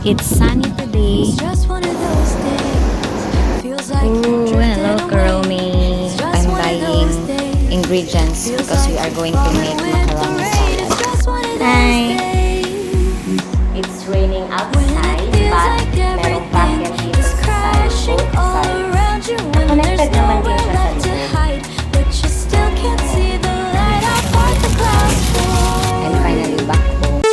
It's sunny today. Ooh, hello Kuromi. I'm buying ingredients because we are going to make macaroni salad. Hi! It's raining outside but merong bucket dito sa side, both sides. Connected naman din siya sa likod. And finally back home.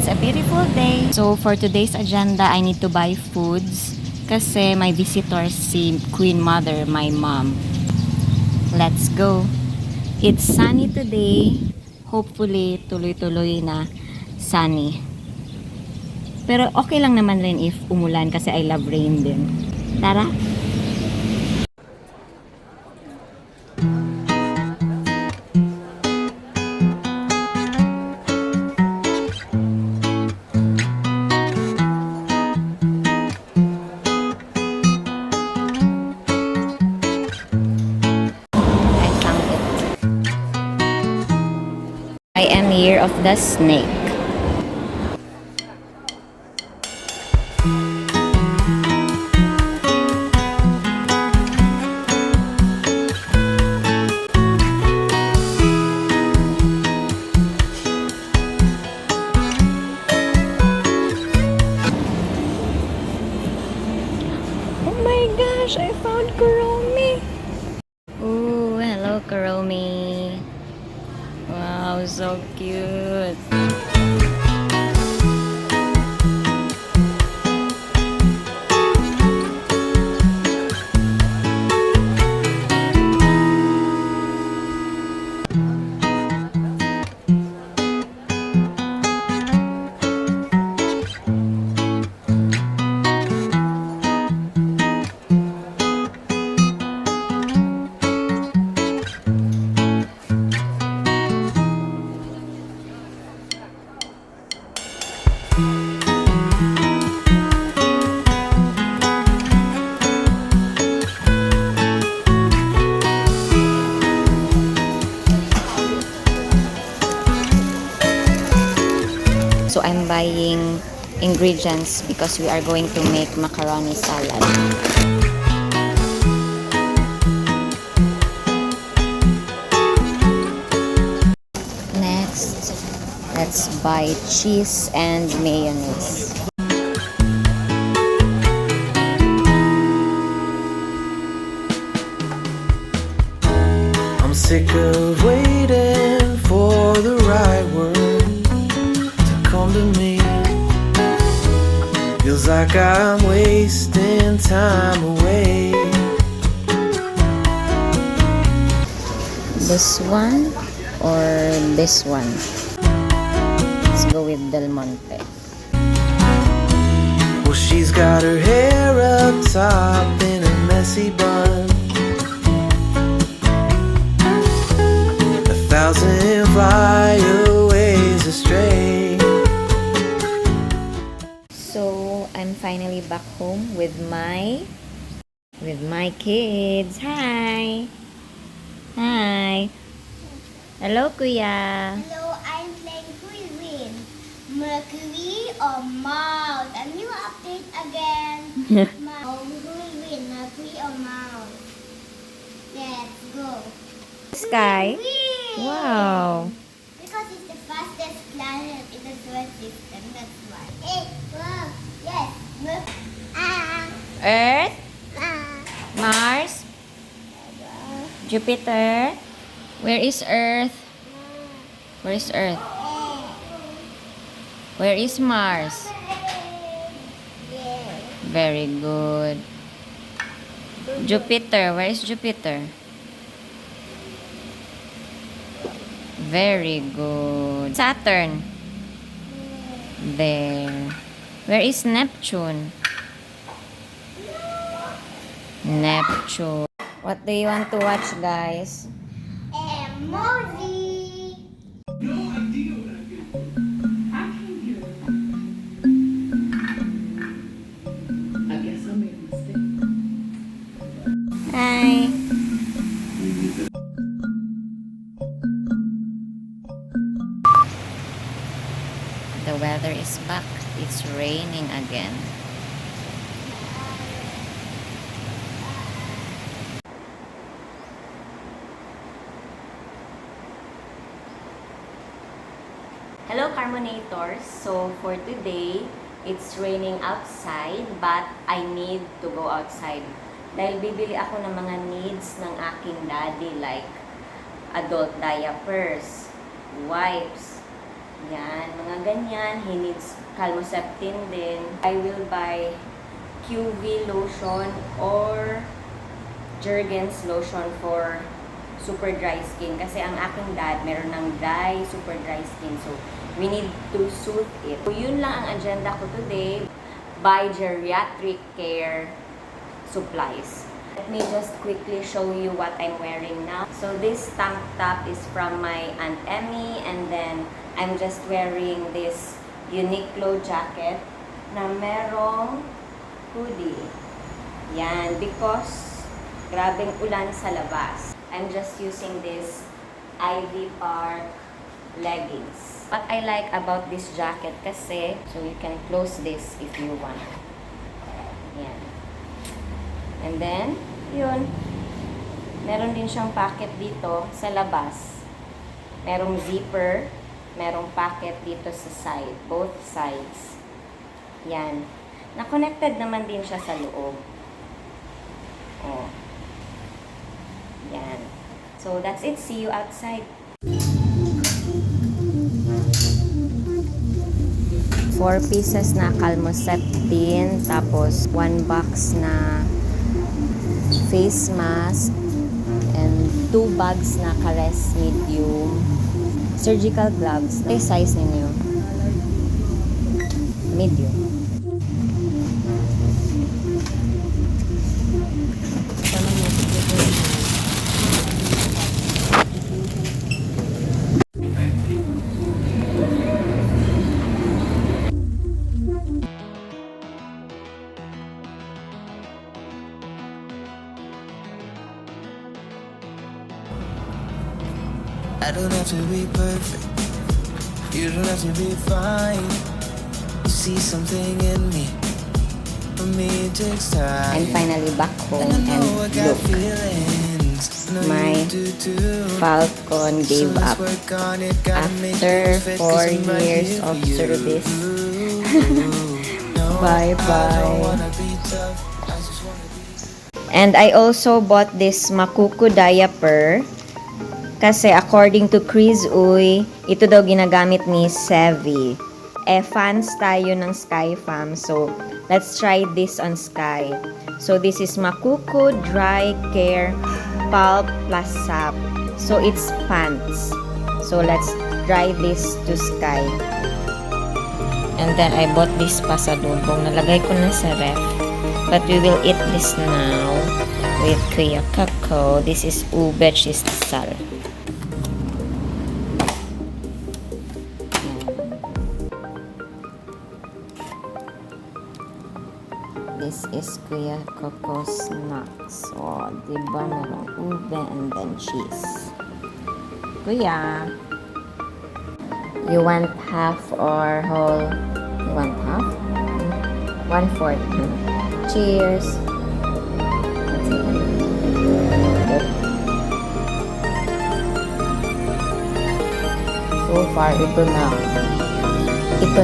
It's a beautiful day. So for today's agenda, I need to buy foods kasi may visitors si Queen Mother, my mom. Let's go. It's sunny today. Hopefully, tuloy-tuloy na sunny. Pero okay lang naman rin if umulan kasi I love rain din. Tara! I am Year of the Snake. Oh my gosh, I found Kuromi. Ooh, hello Kuromi. Wow, so cute. So I'm buying ingredients because we are going to make macaroni salad. Next, let's buy cheese and mayonnaise. I'm sick of waiting for the right word to come to me. Feels like I'm wasting time away. This one or this one? Let's go with Del Monte. Well, she's got her hair up top in a messy bun. 1,000 flyaways astray. So I'm finally back home with my kids. Hi. Hi. Hello, Kuya. Hello, I'm playing Who Will Win? Mercury or Mars? A new update again. Who will win? Mercury or Mars? Let's go. Sky. Win! Wow. Because it's the fastest planet in the solar system. That's why. Hey, wow. Yes. Earth, Mars, Jupiter. Where is Earth? Where is Earth? Where is Mars? Very good. Jupiter. Where is Jupiter? Very good. Saturn. There. Where is Neptune? Neptune. What do you want to watch, guys? Movie. I guess weather is back. It's raining again. Hello Carmonators! So for today, it's raining outside but I need to go outside. Dahil bibili ako ng mga needs ng aking daddy like adult diapers, wipes, yan, mga ganyan. He needs Calmoseptin din. I will buy QV lotion or Jergens lotion for super dry skin. Kasi ang aking dad, meron ng dry, super dry skin. So, we need to soothe it. So, yun lang ang agenda ko today. Buy geriatric care supplies. Let me just quickly show you what I'm wearing now. So, this tank top is from my Aunt Emmy. And then, I'm just wearing this Uniqlo jacket na merong hoodie. Yan, because grabing ulan sa labas. I'm just using this Ivy Park leggings. What I like about this jacket kasi, so you can close this if you want. Yan. And then, yun. Meron din siyang pocket dito sa labas. Merong zipper. Merong pocket dito sa side. Both sides. Yan. Na-connected naman din siya sa loob. Oh. Yan. So, that's it. See you outside. 4 pieces na Calmoseptin, tapos 1 box na face mask, and 2 bags na Caress medium surgical gloves. Ay, size ninyo? Medium. I don't have to be perfect. You don't have to be fine. You see something in me. For me it takes time. I'm finally back home, And I know I and got look, feelings. I know my you do too. Falcon gave So let's up work on it. Gotta make it after perfect, 'cause 4 I'm right years here of for you. service. No, Bye I bye. don't wanna be tough. I just wanna be. And I also bought this Makuku diaper kasi according to Chris Uy, ito daw ginagamit ni Sevi. Fans tayo ng Sky Fam, so let's try this on Sky. So this is Makuku Dry Care Pulp Plus Sap. So it's pants. So let's try this to Sky. And then I bought this pasalubong. Nalagay ko na sa ref. But we will eat this now with Kuya Kako. This is ube chistal. This is Kuya Kako snacks. O, diba merong ube and then cheese. Kuya, you want half or whole? You want half? 1/4. Cheers! So far, ito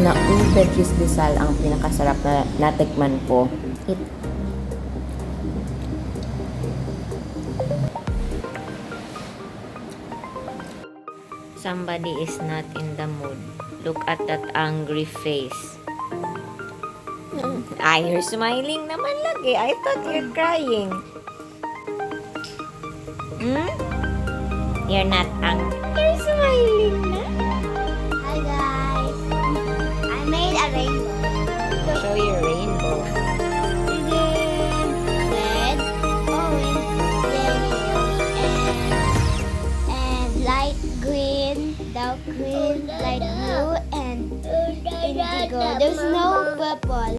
na ube cheese desal ang pinakasarap na natikman ko. Somebody is not in the mood. Look at that angry face. Ay, you're smiling naman lagi. I thought you're crying. Hmm? You're not angry. You're smiling na. Hi guys. I made a rainbow. Show your rainbow. Green, red, orange, yellow, and light green, dark green, light blue, and indigo. There's no purple.